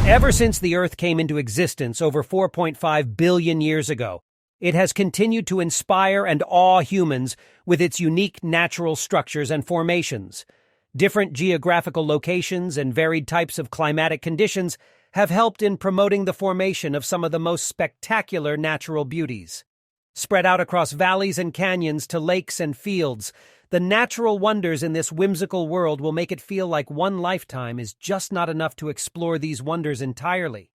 Ever since the Earth came into existence over 4.5 billion years ago, it has continued to inspire and awe humans with its unique natural structures and formations. Different geographical locations and varied types of climatic conditions have helped in promoting the formation of some of the most spectacular natural beauties. Spread out across valleys and canyons to lakes and fields, the natural wonders in this whimsical world will make it feel like one lifetime is just not enough to explore these wonders entirely.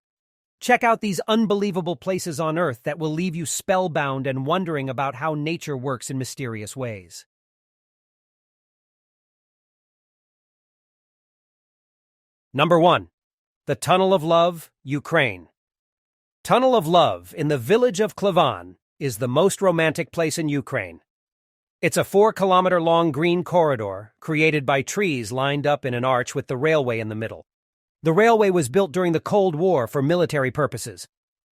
Check out these unbelievable places on Earth that will leave you spellbound and wondering about how nature works in mysterious ways. Number 1. The Tunnel of Love, Ukraine. Tunnel of Love in the village of Klevan is the most romantic place in Ukraine. It's a 4-kilometer-long green corridor created by trees lined up in an arch with the railway in the middle. The railway was built during the Cold War for military purposes.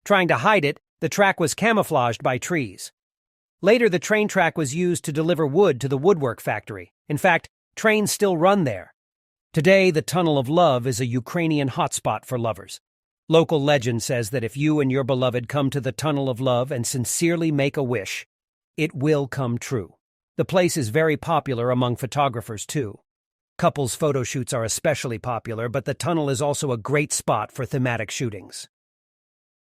Trying to hide it, the track was camouflaged by trees. Later, the train track was used to deliver wood to the woodwork factory. In fact, trains still run there. Today, the Tunnel of Love is a Ukrainian hotspot for lovers. Local legend says that if you and your beloved come to the Tunnel of Love and sincerely make a wish, it will come true. The place is very popular among photographers, too. Couples photo shoots are especially popular, but the tunnel is also a great spot for thematic shootings.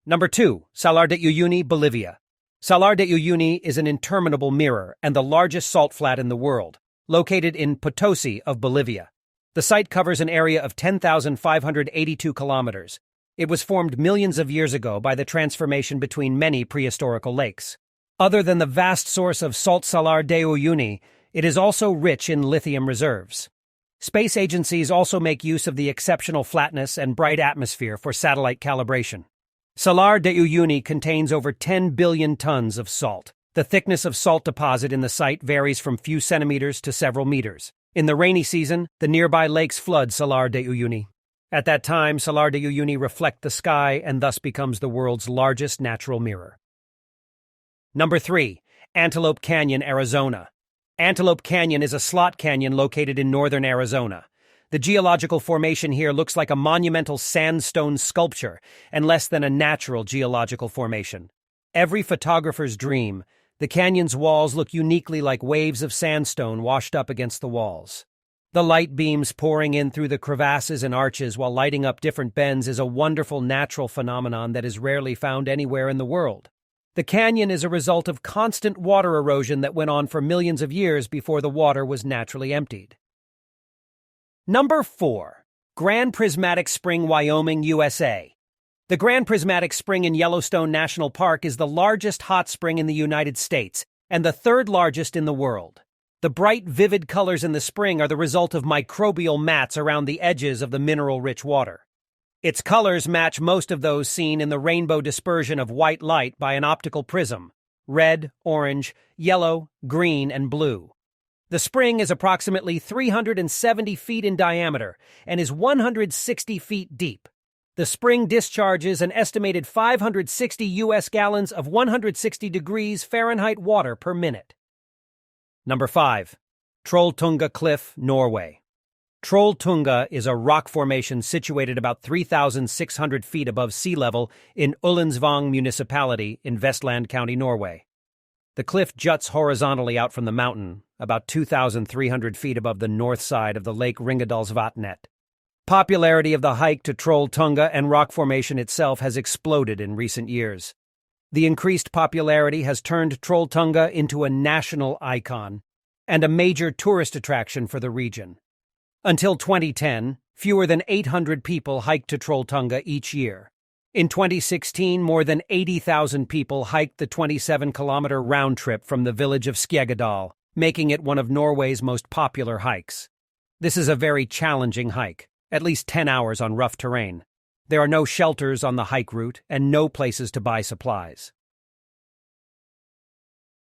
Number 2. Salar de Uyuni, Bolivia. Salar de Uyuni is an interminable mirror and the largest salt flat in the world, located in Potosi of Bolivia. The site covers an area of 10,582 kilometers. It was formed millions of years ago by the transformation between many prehistorical lakes. Other than the vast source of salt Salar de Uyuni, it is also rich in lithium reserves. Space agencies also make use of the exceptional flatness and bright atmosphere for satellite calibration. Salar de Uyuni contains over 10 billion tons of salt. The thickness of salt deposit in the site varies from few centimeters to several meters. In the rainy season, the nearby lakes flood Salar de Uyuni. At that time, Salar de Uyuni reflects the sky and thus becomes the world's largest natural mirror. Number 3. Antelope Canyon, Arizona. Antelope Canyon is a slot canyon located in northern Arizona. The geological formation here looks like a monumental sandstone sculpture and less than a natural geological formation. Every photographer's dream, the canyon's walls look uniquely like waves of sandstone washed up against the walls. The light beams pouring in through the crevasses and arches while lighting up different bends is a wonderful natural phenomenon that is rarely found anywhere in the world. The canyon is a result of constant water erosion that went on for millions of years before the water was naturally emptied. Number 4. Grand Prismatic Spring, Wyoming, USA. The Grand Prismatic Spring in Yellowstone National Park is the largest hot spring in the United States and the third largest in the world. The bright, vivid colors in the spring are the result of microbial mats around the edges of the mineral-rich water. Its colors match most of those seen in the rainbow dispersion of white light by an optical prism: red, orange, yellow, green, and blue. The spring is approximately 370 feet in diameter and is 160 feet deep. The spring discharges an estimated 560 U.S. gallons of 160 degrees Fahrenheit water per minute. Number 5. Trolltunga Cliff, Norway. Trolltunga is a rock formation situated about 3,600 feet above sea level in Ullensvang municipality in Vestland County, Norway. The cliff juts horizontally out from the mountain, about 2,300 feet above the north side of the Lake Ringadalsvatnet. Popularity of the hike to Trolltunga and rock formation itself has exploded in recent years. The increased popularity has turned Trolltunga into a national icon and a major tourist attraction for the region. Until 2010, fewer than 800 people hiked to Trolltunga each year. In 2016, more than 80,000 people hiked the 27-kilometer round trip from the village of Skjeggedal, making it one of Norway's most popular hikes. This is a very challenging hike, at least 10 hours on rough terrain. There are no shelters on the hike route and no places to buy supplies.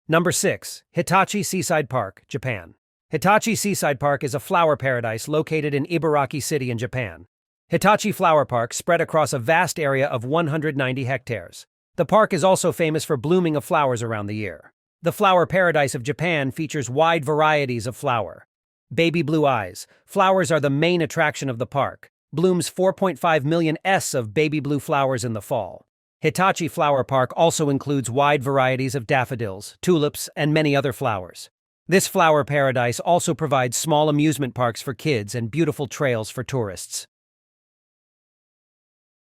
Number 6. Hitachi Seaside Park, Japan. Hitachi Seaside Park is a flower paradise located in Ibaraki City in Japan. Hitachi Flower Park spread across a vast area of 190 hectares. The park is also famous for blooming of flowers around the year. The flower paradise of Japan features wide varieties of flower. Baby blue eyes. Flowers are the main attraction of the park. blooms 4.5 million s of baby blue flowers in the fall. Hitachi Flower Park also includes wide varieties of daffodils, tulips, and many other flowers. This flower paradise also provides small amusement parks for kids and beautiful trails for tourists.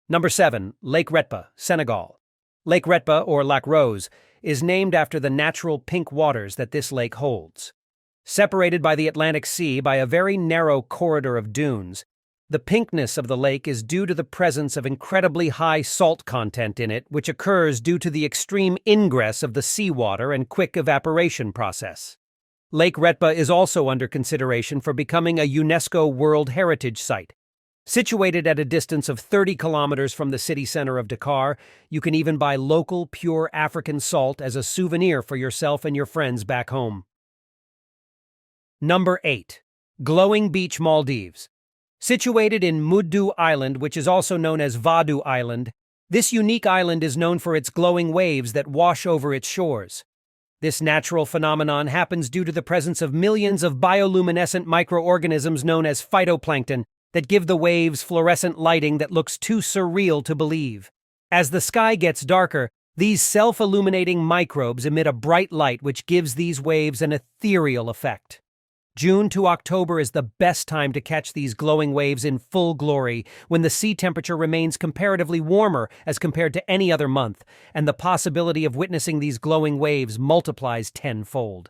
Number 7. Lake Retba, Senegal. Lake Retba, or Lac Rose, is named after the natural pink waters that this lake holds. Separated by the Atlantic Sea by a very narrow corridor of dunes, the pinkness of the lake is due to the presence of incredibly high salt content in it, which occurs due to the extreme ingress of the seawater and quick evaporation process. Lake Retba is also under consideration for becoming a UNESCO World Heritage Site. Situated at a distance of 30 kilometers from the city center of Dakar, you can even buy local, pure African salt as a souvenir for yourself and your friends back home. Number 8. Glowing Beach, Maldives. Situated in Muddu Island, which is also known as Vadu Island, this unique island is known for its glowing waves that wash over its shores. This natural phenomenon happens due to the presence of millions of bioluminescent microorganisms known as phytoplankton that give the waves fluorescent lighting that looks too surreal to believe. As the sky gets darker, these self-illuminating microbes emit a bright light which gives these waves an ethereal effect. June to October is the best time to catch these glowing waves in full glory, when the sea temperature remains comparatively warmer as compared to any other month, and the possibility of witnessing these glowing waves multiplies tenfold.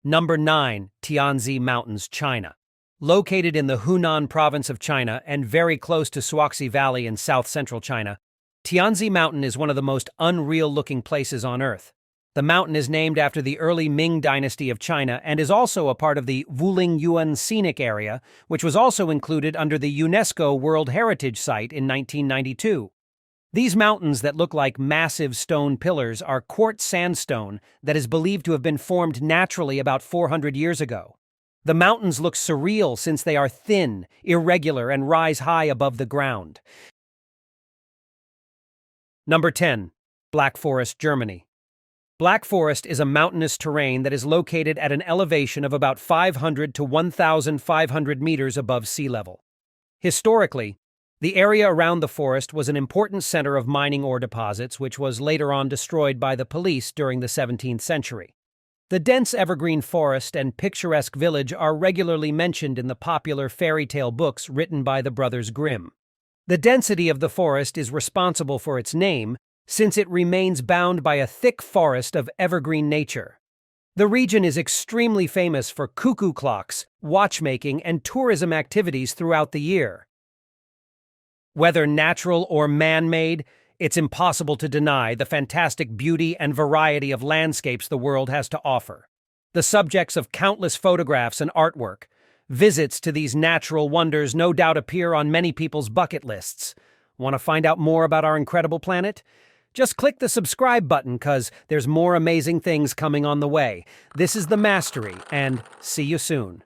Number 9. Tianzi Mountains, China. Located in the Hunan province of China and very close to Shuaxi Valley in south-central China, Tianzi Mountain is one of the most unreal-looking places on Earth. The mountain is named after the early Ming dynasty of China and is also a part of the Wuling Yuan Scenic Area, which was also included under the UNESCO World Heritage Site in 1992. These mountains that look like massive stone pillars are quartz sandstone that is believed to have been formed naturally about 400 years ago. The mountains look surreal since they are thin, irregular, and rise high above the ground. Number 10. Black Forest, Germany. Black Forest is a mountainous terrain that is located at an elevation of about 500 to 1,500 meters above sea level. Historically, the area around the forest was an important center of mining ore deposits, which was later on destroyed by the police during the 17th century. The dense evergreen forest and picturesque village are regularly mentioned in the popular fairy tale books written by the Brothers Grimm. The density of the forest is responsible for its name, since it remains bound by a thick forest of evergreen nature. The region is extremely famous for cuckoo clocks, watchmaking, and tourism activities throughout the year. Whether natural or man-made, it's impossible to deny the fantastic beauty and variety of landscapes the world has to offer. The subjects of countless photographs and artwork, visits to these natural wonders no doubt appear on many people's bucket lists. Want to find out more about our incredible planet? Just click the subscribe button, cause there's more amazing things coming on the way. This is The Mastery, and see you soon.